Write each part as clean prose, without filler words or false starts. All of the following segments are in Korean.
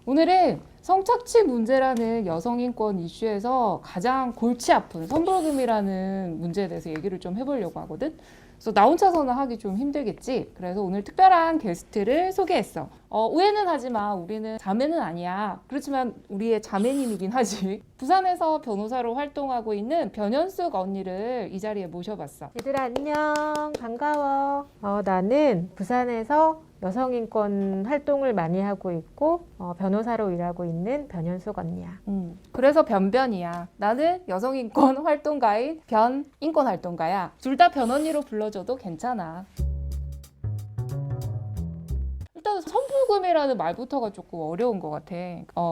오늘은 성착취 문제라는 여성인권 이슈에서 가장 골치 아픈 선불금이라는 문제에 대해서 얘기를 좀 해보려고 하거든. 그래서 나 혼자서는 하기 좀 힘들겠지. 그래서 오늘 특별한 게스트를 소개했어. 오해는 하지 마. 우리는 자매는 아니야. 그렇지만 우리의 자매님이긴 하지. 부산에서 변호사로 활동하고 있는 변현숙 언니를 이 자리에 모셔봤어. 얘들아 안녕, 반가워. 나는 부산에서 여성인권 활동을 많이 하고 있고 변호사로 일하고 있는 변현숙 언니야. 그래서 변변이야. 나는 여성인권 활동가인 변인권 활동가야. 둘 다 변언니로 불러줘도 괜찮아. 일단 선불금이라는 말부터가 조금 어려운 것 같아.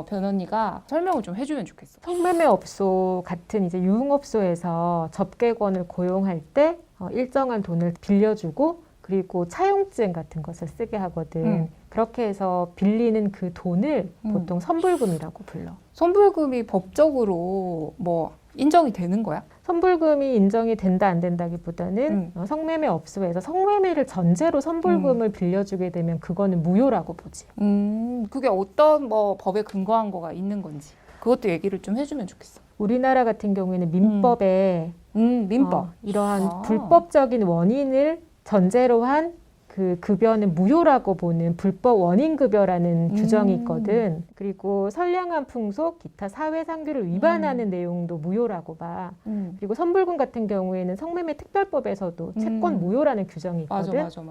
변언니가 설명을 좀 해주면 좋겠어. 성매매업소 같은 이제 유흥업소에서 접객원을 고용할 때 일정한 돈을 빌려주고 그리고 차용증 같은 것을 쓰게 하거든. 그렇게 해서 빌리는 그 돈을 보통 선불금이라고 불러. 선불금이 법적으로 뭐 인정이 되는 거야? 선불금이 인정이 된다 안 된다기보다는 성매매 업소에서 성매매를 전제로 선불금을 빌려주게 되면 그거는 무효라고 보지. 그게 어떤 뭐 법에 근거한 거가 있는 건지 그것도 얘기를 좀 해주면 좋겠어. 우리나라 같은 경우에는 민법에 민법 이러한 불법적인 원인을 전제로 한 그 급여는 무효라고 보는 불법 원인급여라는 규정이 있거든. 그리고 선량한 풍속, 기타 사회상규를 위반하는 내용도 무효라고 봐. 그리고 선불금 같은 경우에는 성매매 특별법에서도 채권 무효라는 규정이 있거든. 맞아.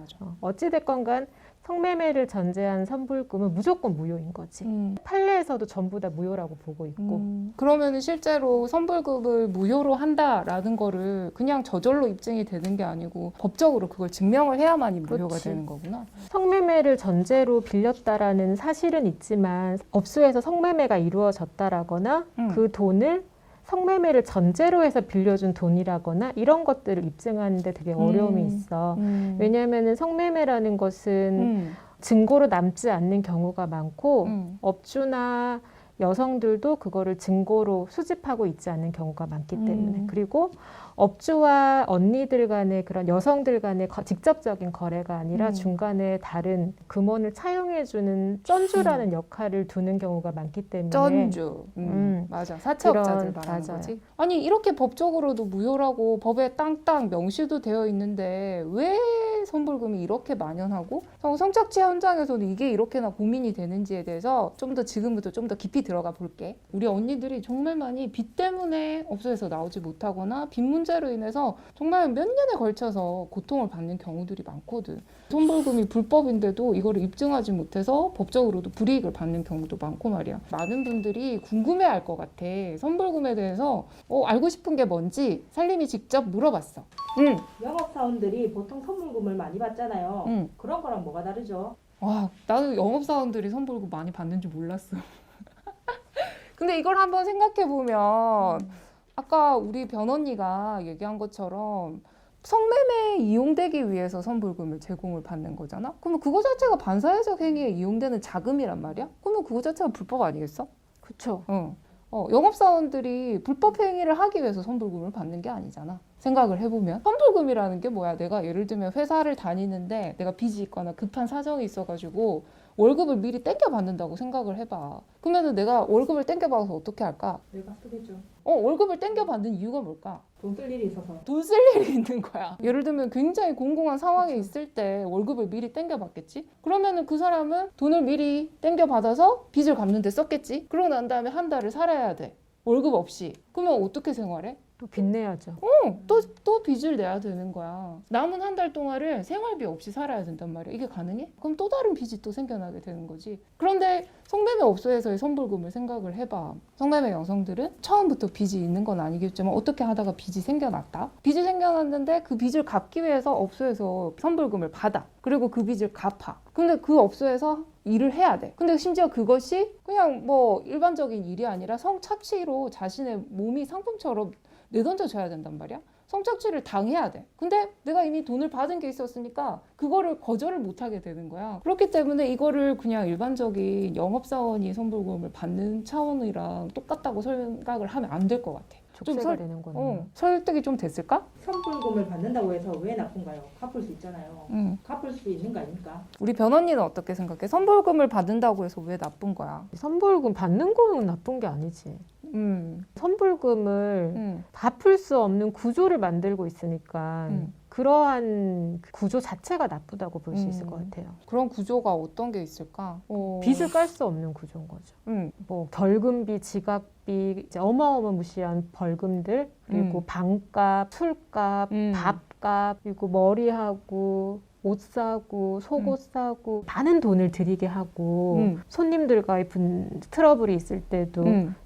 어찌됐건 간 성매매를 전제한 선불금은 무조건 무효인 거지. 판례에서도 전부 다 무효라고 보고 있고. 그러면은 실제로 선불금을 무효로 한다라는 거를 그냥 저절로 입증이 되는 게 아니고 법적으로 그걸 증명을 해야만이 무효가 그렇지. 되는 거구나. 성매매를 전제로 빌렸다라는 사실은 있지만 업소에서 성매매가 이루어졌다라거나 그 돈을 성매매를 전제로 해서 빌려준 돈이라거나 이런 것들을 입증하는데 되게 어려움이 있어. 왜냐하면 성매매라는 것은 증거로 남지 않는 경우가 많고 업주나 여성들도 그거를 증거로 수집하고 있지 않는 경우가 많기 때문에 그리고 업주와 언니들 간의 그런 여성들 간의 직접적인 거래가 아니라 중간에 다른 금원을 차용해주는 쩐주라는 역할을 두는 경우가 많기 때문에 쩐주. 맞아. 사채업자들 말하는 맞아요. 거지. 아니 이렇게 법적으로도 무효라고 법에 땅땅 명시도 되어 있는데 왜 선불금이 이렇게 만연하고 성착취 현장에서는 이게 이렇게나 고민이 되는지에 대해서 좀 더 지금부터 좀 더 깊이 들어가 볼게. 우리 언니들이 정말 많이 빚 때문에 업소에서 나오지 못하거나 빚 문제로 인해서 정말 몇 년에 걸쳐서 고통을 받는 경우들이 많거든. 선불금이 불법인데도 이거를 입증하지 못해서 법적으로도 불이익을 받는 경우도 많고 말이야. 많은 분들이 궁금해할 것 같아. 선불금에 대해서 알고 싶은 게 뭔지 살림이 직접 물어봤어. 영업사원들이 보통 선불금을 많이 받잖아요. 그런 거랑 뭐가 다르죠? 와, 나도 영업사원들이 선불금 많이 받는지 몰랐어. 근데 이걸 한번 생각해보면 아까 우리 변언니가 얘기한 것처럼 성매매에 이용되기 위해서 선불금을 제공을 받는 거잖아? 그러면 그거 자체가 반사회적 행위에 이용되는 자금이란 말이야? 그러면 그거 자체가 불법 아니겠어? 그렇죠. 영업사원들이 불법 행위를 하기 위해서 선불금을 받는 게 아니잖아. 생각을 해보면 선불금이라는 게 뭐야? 내가 예를 들면 회사를 다니는데 내가 빚이 있거나 급한 사정이 있어가지고 월급을 미리 땡겨 받는다고 생각을 해봐. 그러면은 내가 월급을 땡겨 받아서 어떻게 할까? 내가 쓰겠죠. 월급을 땡겨 받는 이유가 뭘까? 돈 쓸 일이 있어서. 돈 쓸 일이 있는 거야. 예를 들면 굉장히 공공한 상황에 있을 때 월급을 미리 땡겨 받겠지? 그러면은 그 사람은 돈을 미리 땡겨 받아서 빚을 갚는 데 썼겠지? 그러고 난 다음에 한 달을 살아야 돼. 월급 없이. 그러면 어떻게 생활해? 또 빚내야죠. 또 빚을 내야 되는 거야. 남은 한 달 동안을 생활비 없이 살아야 된단 말이야. 이게 가능해? 그럼 또 다른 빚이 또 생겨나게 되는 거지. 그런데 성매매 업소에서의 선불금을 생각을 해봐. 성매매 여성들은 처음부터 빚이 있는 건 아니겠지만 어떻게 하다가 빚이 생겨났다. 빚이 생겨났는데 그 빚을 갚기 위해서 업소에서 선불금을 받아. 그리고 그 빚을 갚아. 근데 그 업소에서 일을 해야 돼. 근데 심지어 그것이 그냥 뭐 일반적인 일이 아니라 성착취로 자신의 몸이 상품처럼 내던져줘야 된단 말이야. 성착취를 당해야 돼. 근데 내가 이미 돈을 받은 게 있었으니까 그거를 거절을 못하게 되는 거야. 그렇기 때문에 이거를 그냥 일반적인 영업사원이 선불금을 받는 차원이랑 똑같다고 생각을 하면 안 될 것 같아. 족쇄가 설- 되는 거네요. 설득이 좀 됐을까? 선불금을 받는다고 해서 왜 나쁜가요? 갚을 수 있잖아요. 응. 갚을 수 있는 거 아닙니까? 우리 변호인은 어떻게 생각해? 선불금을 받는다고 해서 왜 나쁜 거야? 선불금 받는 거는 나쁜 게 아니지. 선불금을 갚을 수 없는 구조를 만들고 있으니까 그러한 구조 자체가 나쁘다고 볼 수 있을 것 같아요. 그런 구조가 어떤 게 있을까? 빚을 깔 수 없는 구조인 거죠. 뭐 벌금비, 지각비, 이제 어마어마무시한 벌금들, 그리고 방값, 술값, 밥값, 그리고 머리하고 옷 사고 속옷 사고 많은 돈을 들이게 하고 손님들과의 트러블이 있을 때도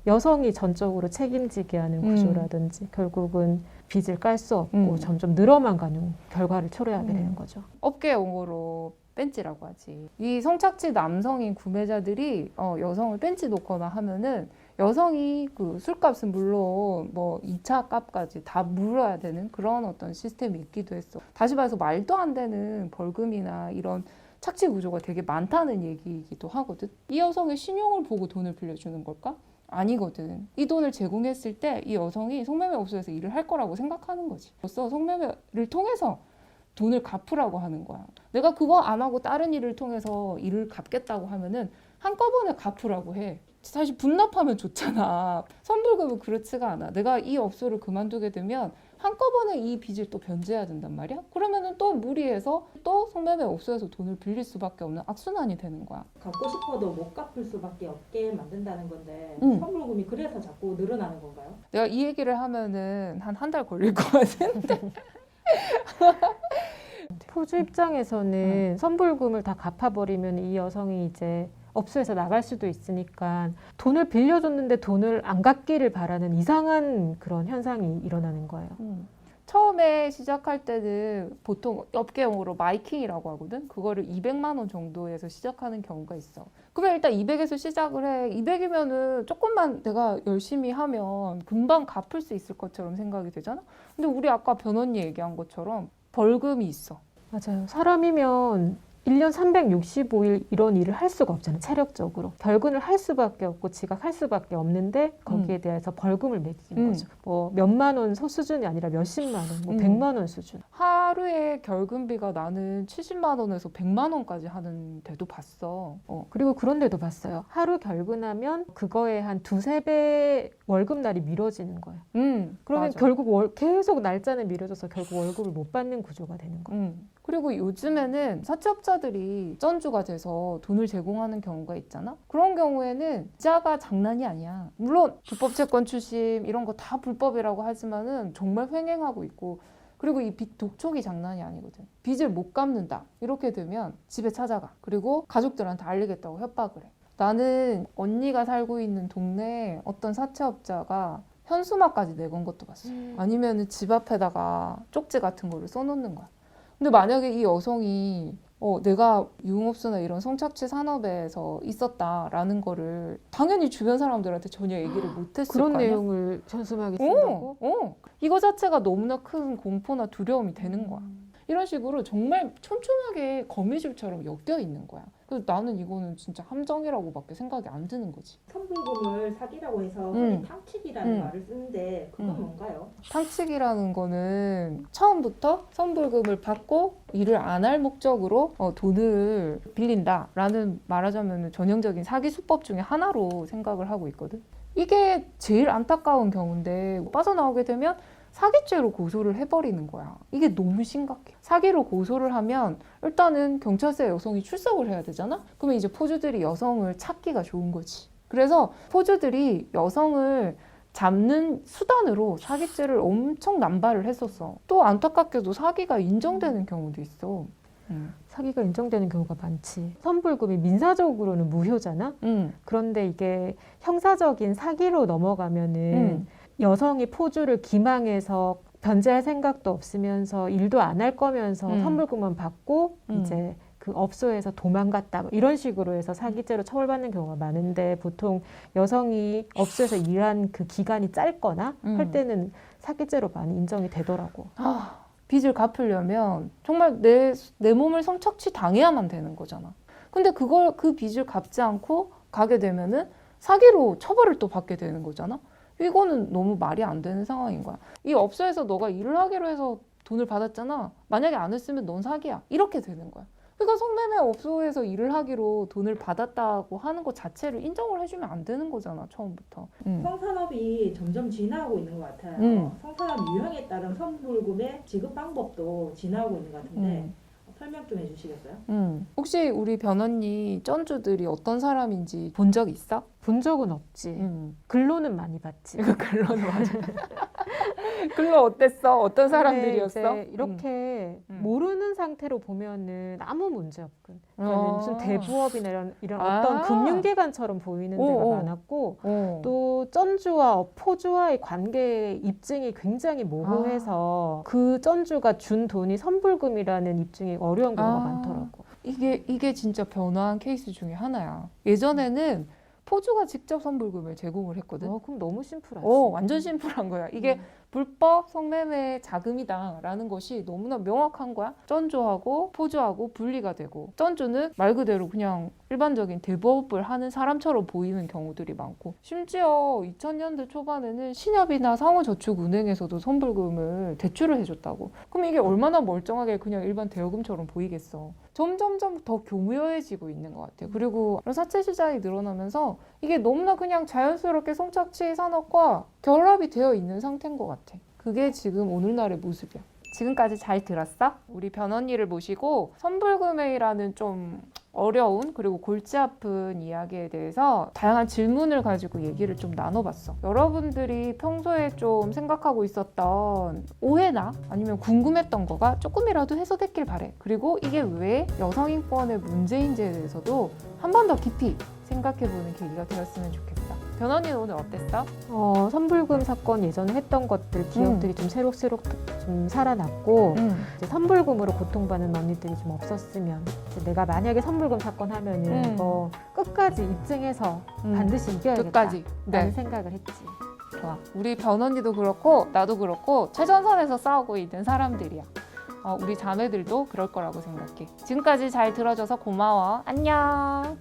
여성이 전적으로 책임지게 하는 구조라든지 결국은 빚을 깔 수 없고 점점 늘어만 가는 결과를 초래하게 되는 거죠. 업계 용어로 벤치라고 하지. 이 성착취 남성인 구매자들이 여성을 벤치 놓거나 하면은 여성이 그 술값은 물론 뭐 2차 값까지 다 물어야 되는 그런 어떤 시스템이 있기도 했어. 다시 말해서 말도 안 되는 벌금이나 이런 착취 구조가 되게 많다는 얘기이기도 하거든. 이 여성의 신용을 보고 돈을 빌려주는 걸까? 아니거든. 이 돈을 제공했을 때 이 여성이 성매매 업소에서 일을 할 거라고 생각하는 거지. 벌써 성매매를 통해서 돈을 갚으라고 하는 거야. 내가 그거 안 하고 다른 일을 통해서 일을 갚겠다고 하면은 한꺼번에 갚으라고 해. 사실 분납하면 좋잖아. 선불금은 그렇지가 않아. 내가 이 업소를 그만두게 되면 한꺼번에 이 빚을 또 변제해야 된단 말이야. 그러면은 또 무리해서 또 성매매 업소에서 돈을 빌릴 수밖에 없는 악순환이 되는 거야. 갚고 싶어도 못 갚을 수밖에 없게 만든다는 건데 선불금이 그래서 자꾸 늘어나는 건가요? 내가 이 얘기를 하면은 한 달 걸릴 것 같은데. 포주 입장에서는 선불금을 다 갚아버리면 이 여성이 이제 업소에서 나갈 수도 있으니까 돈을 빌려줬는데 돈을 안 갚기를 바라는 이상한 그런 현상이 일어나는 거예요. 처음에 시작할 때는 보통 업계용어로 마이킹이라고 하거든. 그거를 200만 원 정도에서 시작하는 경우가 있어. 그러면 일단 200에서 시작을 해. 200이면은 조금만 내가 열심히 하면 금방 갚을 수 있을 것처럼 생각이 되잖아. 근데 우리 아까 변호인이 얘기한 것처럼 벌금이 있어. 맞아요. 사람이면 1년 365일 이런 일을 할 수가 없잖아요. 체력적으로. 결근을 할 수밖에 없고 지각할 수밖에 없는데 거기에 대해서 벌금을 매기는 거죠. 뭐 몇만 원 수준이 아니라 몇십만 원, 뭐 100만 원 수준. 하루에 결금비가 나는 70만 원에서 100만 원까지 하는 데도 봤어. 그리고 그런 데도 봤어요. 하루 결근하면 그거에 한 두세 배 월급날이 미뤄지는 거예요. 그러면 맞아. 결국 계속 날짜는 미뤄져서 결국 월급을 못 받는 구조가 되는 거예요. 그리고 요즘에는 사채업자들이 전주가 돼서 돈을 제공하는 경우가 있잖아. 그런 경우에는 이자가 장난이 아니야. 물론 불법 채권 출심 이런 거 다 불법이라고 하지만은 정말 횡행하고 있고, 그리고 이 빚 독촉이 장난이 아니거든. 빚을 못 갚는다 이렇게 되면 집에 찾아가. 그리고 가족들한테 알리겠다고 협박을 해. 나는 언니가 살고 있는 동네에 어떤 사채업자가 현수막까지 내건 것도 봤어. 아니면은 집 앞에다가 쪽지 같은 거를 써놓는 거야. 근데 만약에 이 여성이 내가 유흥업소나 이런 성착취 산업에서 있었다라는 거를 당연히 주변 사람들한테 전혀 얘기를 못했을 그런 거 아니야? 내용을 현수막에 쓴다고? 이거 자체가 너무나 큰 공포나 두려움이 되는 거야. 이런 식으로 정말 촘촘하게 거미줄처럼 엮여 있는 거야. 그래서 나는 이거는 진짜 함정이라고밖에 생각이 안 드는 거지. 선불금을 사기라고 해서 흔히 탕치기라는 말을 쓰는데 그건 뭔가요? 탕치기라는 거는 처음부터 선불금을 받고 일을 안 할 목적으로 돈을 빌린다라는, 말하자면 전형적인 사기 수법 중에 하나로 생각을 하고 있거든. 이게 제일 안타까운 경우인데 빠져나오게 되면 사기죄로 고소를 해버리는 거야. 이게 너무 심각해. 사기로 고소를 하면 일단은 경찰서에 여성이 출석을 해야 되잖아? 그러면 이제 포주들이 여성을 찾기가 좋은 거지. 그래서 포주들이 여성을 잡는 수단으로 사기죄를 엄청 남발을 했었어. 또 안타깝게도 사기가 인정되는 경우도 있어. 사기가 인정되는 경우가 많지. 선불금이 민사적으로는 무효잖아? 그런데 이게 형사적인 사기로 넘어가면은 여성이 포주를 기망해서 변제할 생각도 없으면서 일도 안 할 거면서 선불금만 받고 이제 그 업소에서 도망갔다 뭐 이런 식으로 해서 사기죄로 처벌받는 경우가 많은데, 보통 여성이 업소에서 일한 그 기간이 짧거나 할 때는 사기죄로 많이 인정이 되더라고. 빚을 갚으려면 정말 내 몸을 성착취 당해야만 되는 거잖아. 근데 그 빚을 갚지 않고 가게 되면은 사기로 처벌을 또 받게 되는 거잖아. 이거는 너무 말이 안 되는 상황인 거야. 이 업소에서 너가 일을 하기로 해서 돈을 받았잖아. 만약에 안 했으면 넌 사기야. 이렇게 되는 거야. 그러니까 성매매 업소에서 일을 하기로 돈을 받았다고 하는 것 자체를 인정을 해주면 안 되는 거잖아, 처음부터. 성산업이 점점 진화하고 있는 것 같아요. 성산업 유형에 따른 선불금의 지급 방법도 진화하고 있는 것 같은데 설명 좀 해주시겠어요? 혹시 우리 변언니 쩐주들이 어떤 사람인지 본 적 있어? 본 적은 없지. 글로는 많이 봤지. 이거 글로는 맞아. 글로 어땠어? 어떤 사람들이었어? 근데 이제 이렇게 모르는 상태로 보면은 아무 문제 없군. 그러니까 무슨 대부업이나 이런 어떤 금융기관처럼 보이는 데가 많았고 또 쩐주와 포주와의 관계 입증이 굉장히 모호해서 그 쩐주가 준 돈이 선불금이라는 입증이 어려운 경우가 많더라고. 이게 진짜 변화한 케이스 중에 하나야. 예전에는 포주가 직접 선불금을 제공을 했거든. 그럼 너무 심플하지. 완전 심플한 거야. 이게 불법 성매매 자금이다라는 것이 너무나 명확한 거야. 쩐주하고 포주하고 분리가 되고, 쩐주는 말 그대로 그냥 일반적인 대부업을 하는 사람처럼 보이는 경우들이 많고, 심지어 2000년대 초반에는 신협이나 상호저축은행에서도 선불금을 대출을 해줬다고. 그럼 이게 얼마나 멀쩡하게 그냥 일반 대여금처럼 보이겠어. 점점점 더 교묘해지고 있는 것 같아요. 그리고 사채 시장이 늘어나면서 이게 너무나 그냥 자연스럽게 성착취 산업과 결합이 되어 있는 상태인 것 같아. 그게 지금 오늘날의 모습이야. 지금까지 잘 들었어? 우리 변언니를 모시고 선불금이라는 좀 어려운 그리고 골치 아픈 이야기에 대해서 다양한 질문을 가지고 얘기를 좀 나눠봤어. 여러분들이 평소에 좀 생각하고 있었던 오해나 아니면 궁금했던 거가 조금이라도 해소됐길 바래. 그리고 이게 왜 여성인권의 문제인지에 대해서도 한 번 더 깊이 생각해보는 계기가 되었으면 좋겠어. 변언니는 오늘 어땠어? 선불금 사건 예전에 했던 것들 기억들이 좀 새록새록 좀 살아났고 이제 선불금으로 고통받는 언니들이 좀 없었으면 이제 내가 만약에 선불금 사건 하면은 이거 끝까지 입증해서 반드시 이겨야겠다 끝까지. 라는 생각을 했지. 좋아. 우리 변언니도 그렇고 나도 그렇고 최전선에서 싸우고 있는 사람들이야. 우리 자매들도 그럴 거라고 생각해. 지금까지 잘 들어줘서 고마워. 안녕.